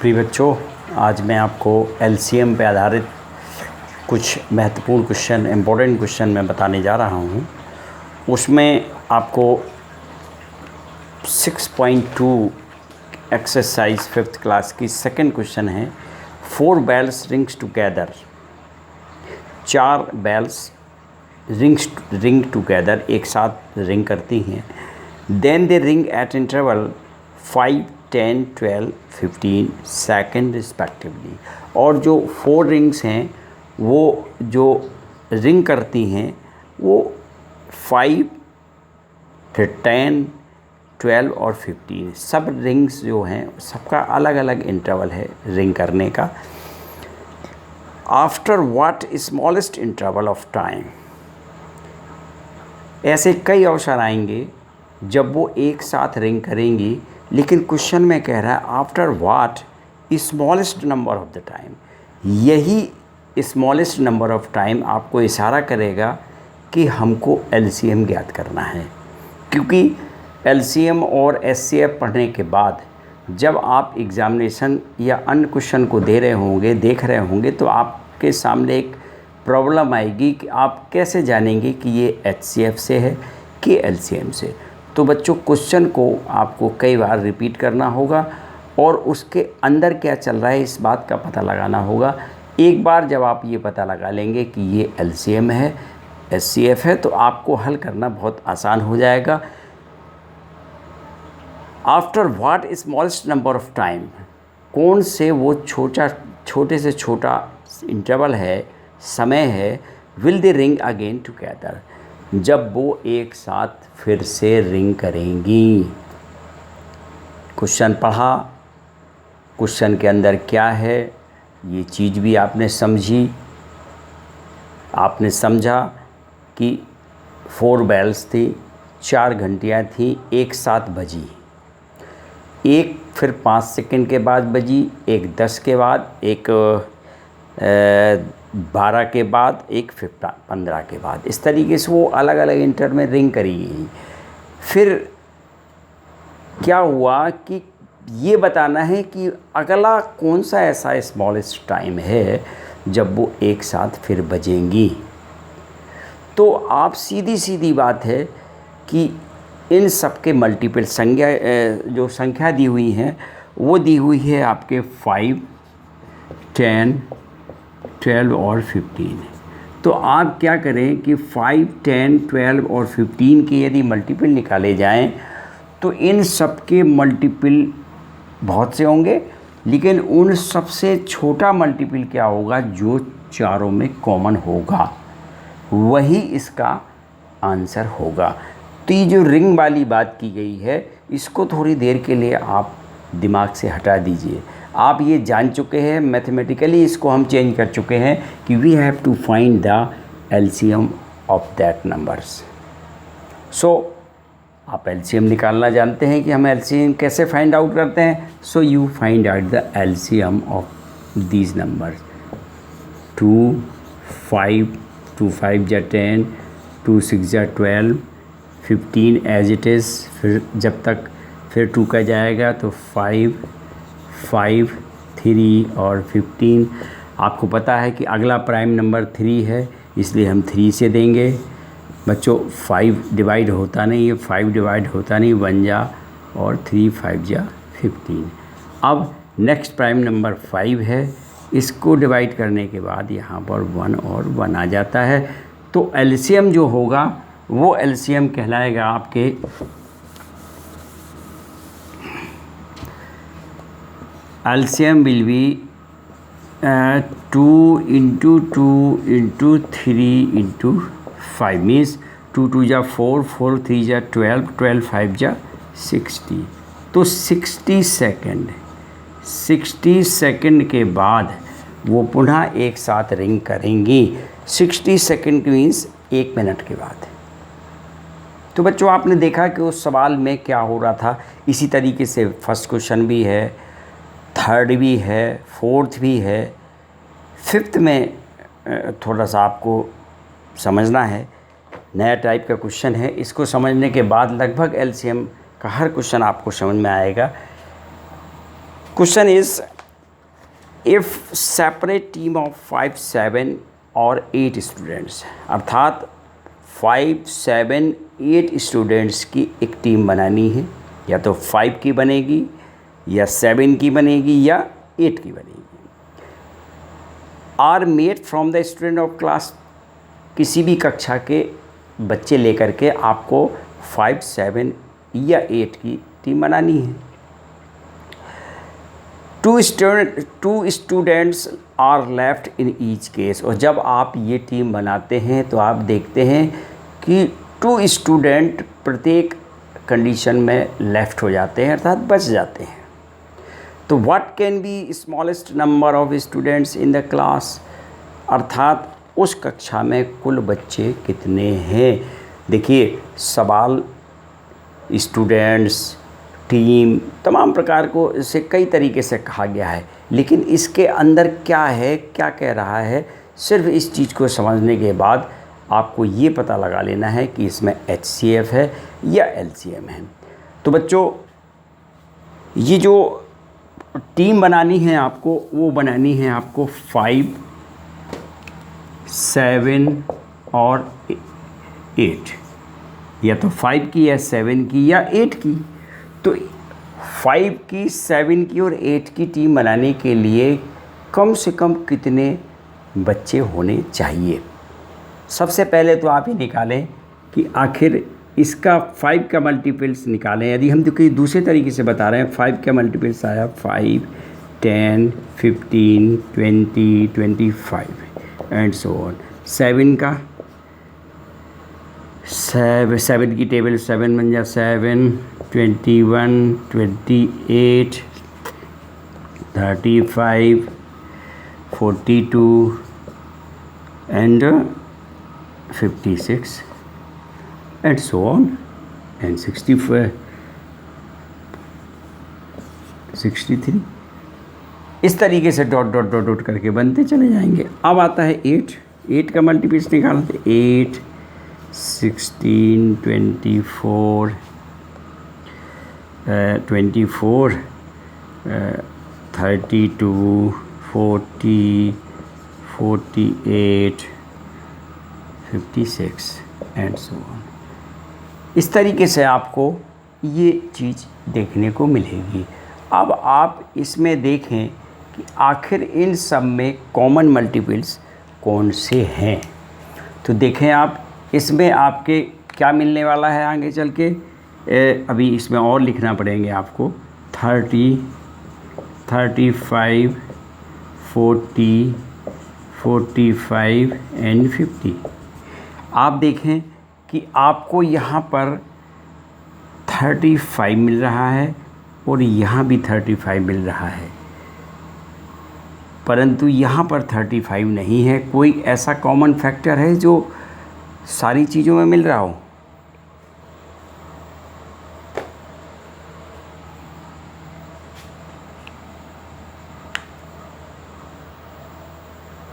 प्रिय बच्चों, आज मैं आपको एलसीएम पे आधारित कुछ महत्वपूर्ण क्वेश्चन, इम्पोर्टेंट क्वेश्चन मैं बताने जा रहा हूँ। उसमें आपको 6.2 एक्सरसाइज 5th क्लास की सेकंड क्वेश्चन है। 4 bells rings together, 4 bells ring together, एक साथ रिंग करती हैं। Then they ring at interval 5, 10, 12, 15 second respectively. और जो 4 रिंग्स हैं वो जो रिंग करती हैं वो 5, फिर 10, 12 और 15 सब रिंग्स जो हैं सबका अलग अलग इंटरवल है रिंग करने का। After what smallest interval of time, ऐसे कई अवसर आएंगे जब वो एक साथ रिंग करेंगी, लेकिन क्वेश्चन में कह रहा है after what smallest number of the time. यही स्मॉलेस्ट नंबर ऑफ टाइम आपको इशारा करेगा कि हमको एलसीएम ज्ञात करना है, क्योंकि एलसीएम और एचसीएफ पढ़ने के बाद जब आप एग्ज़ामिनेशन या अन्य क्वेश्चन को देख रहे होंगे तो आपके सामने एक प्रॉब्लम आएगी कि आप कैसे जानेंगे कि ये एचसीएफ से है कि एलसीएम से। तो बच्चों, क्वेश्चन को आपको कई बार रिपीट करना होगा और उसके अंदर क्या चल रहा है इस बात का पता लगाना होगा। एक बार जब आप ये पता लगा लेंगे कि ये एलसीएम है, एचसीएफ है, तो आपको हल करना बहुत आसान हो जाएगा। After what smallest number of time, कौन से वो छोटे से छोटा इंटरवल है, समय है, will they ring again together, जब वो एक साथ फिर से रिंग करेंगी। क्वेश्चन पढ़ा, क्वेश्चन के अंदर क्या है ये चीज़ भी आपने समझी। आपने समझा कि 4 bells थी, 4 घंटियाँ थी, एक साथ बजी। एक फिर 5 सेकंड के बाद बजी, एक 10 के बाद, एक 12 के बाद, एक 15 के बाद। इस तरीके से वो अलग अलग इंटर में रिंग करी गई। फिर क्या हुआ कि ये बताना है कि अगला कौन सा ऐसा स्मॉलेस्ट टाइम है जब वो एक साथ फिर बजेंगी। तो आप सीधी बात है कि इन सब के मल्टीपल जो संख्या दी हुई हैं वो दी हुई है आपके 5, 10, 12 और 15। तो आप क्या करें कि 5, 10, 12 और 15 के यदि मल्टीपल निकाले जाएं तो इन सब के मल्टीपल बहुत से होंगे, लेकिन उन सबसे छोटा मल्टीपल क्या होगा जो चारों में कॉमन होगा, वही इसका आंसर होगा। तो ये जो रिंग वाली बात की गई है इसको थोड़ी देर के लिए आप दिमाग से हटा दीजिए। आप ये जान चुके हैं, मैथमेटिकली इसको हम चेंज कर चुके हैं कि we have to find the LCM of that numbers. So आप एलसीएम निकालना जानते हैं कि हम एलसीएम कैसे फाइंड आउट करते हैं। So you find out the LCM of these numbers. 2, 5, 2 5 जा 10, 2 6 जा 12, 15 एज इट इज़। फिर जब तक फिर 2 का जाएगा तो 5, 3 और 15। आपको पता है कि अगला प्राइम नंबर 3 है, इसलिए हम 3 से देंगे। बच्चों 5 डिवाइड होता नहीं है, 5 डिवाइड होता नहीं, 1 जा और 3 5 जा 15। अब नेक्स्ट प्राइम नंबर 5 है, इसको डिवाइड करने के बाद यहाँ पर 1 और 1 आ जाता है। तो एलसीएम जो होगा वो एलसीएम कहलाएगा आपके एलसीएम विल बी 2 × 2 × 3 × 5 मीन्स 2 2 जा 4, 4 3 जा 12, 12 5 जा 60। तो 60 सेकंड के बाद वो पुनः एक साथ रिंग करेंगी। 60 सेकंड मीन्स 1 मिनट के बाद। तो बच्चों, आपने देखा कि उस सवाल में क्या हो रहा था। इसी तरीके से फर्स्ट क्वेश्चन भी है, थर्ड भी है, फोर्थ भी है, 5th में थोड़ा सा आपको समझना है। नया टाइप का क्वेश्चन है, इसको समझने के बाद लगभग एलसीएम का हर क्वेश्चन आपको समझ में आएगा। Question is if separate team of 5, 7 और 8 स्टूडेंट्स, अर्थात 5, 7, 8 स्टूडेंट्स की एक टीम बनानी है, या तो 5 की बनेगी या 7 की बनेगी या 8 की बनेगी। Are made from the student of class, किसी भी कक्षा के बच्चे लेकर के आपको 5, 7 या 8 की टीम बनानी है। Two students are left in each case, और जब आप ये टीम बनाते हैं तो आप देखते हैं कि 2 स्टूडेंट प्रत्येक कंडीशन में लेफ्ट हो जाते हैं, अर्थात बच जाते हैं। तो what can be smallest number of students in the class, अर्थात उस कक्षा में कुल बच्चे कितने हैं। देखिए, सवाल, स्टूडेंट्स, टीम, तमाम प्रकार को इसे कई तरीके से कहा गया है, लेकिन इसके अंदर क्या है, क्या कह रहा है, सिर्फ इस चीज़ को समझने के बाद आपको ये पता लगा लेना है कि इसमें HCF है या LCM है। तो बच्चों, ये जो टीम बनानी है आपको, वो बनानी है आपको 5, 7 और 8, या तो 5 की या 7 की या 8 की। तो 5 की, 7 की और 8 की टीम बनाने के लिए कम से कम कितने बच्चे होने चाहिए। सबसे पहले तो आप ये निकालें कि आखिर इसका 5 का मल्टीपल्स निकालें। यदि हम तो कहीं दूसरे तरीके से बता रहे हैं, 5 का मल्टीपल्स आया 5, 10, 15, 20, 25 एंड सो ऑन। 7 का, 7 की टेबल 7 बन जा 7, 21, 28, 35, 42 and 56 and so on and 64, 63, इस तरीके से डॉट डॉट डॉट डॉट करके बनते चले जाएंगे। अब आता है 8 का मल्टीपल्स निकालते, 8, 16, 24, 32, 40, 48, 56 एंड सो ऑन। इस तरीके से आपको ये चीज़ देखने को मिलेगी। अब आप इसमें देखें कि आखिर इन सब में कॉमन मल्टीपल्स कौन से हैं। तो देखें आप, इसमें आपके क्या मिलने वाला है आगे चल के, अभी इसमें और लिखना पड़ेंगे आपको, 30, 35, 40, 45 एंड 50। आप देखें कि आपको यहाँ पर 35 मिल रहा है और यहाँ भी 35 मिल रहा है, परंतु यहाँ पर 35 नहीं है। कोई ऐसा कॉमन फैक्टर है जो सारी चीज़ों में मिल रहा हो?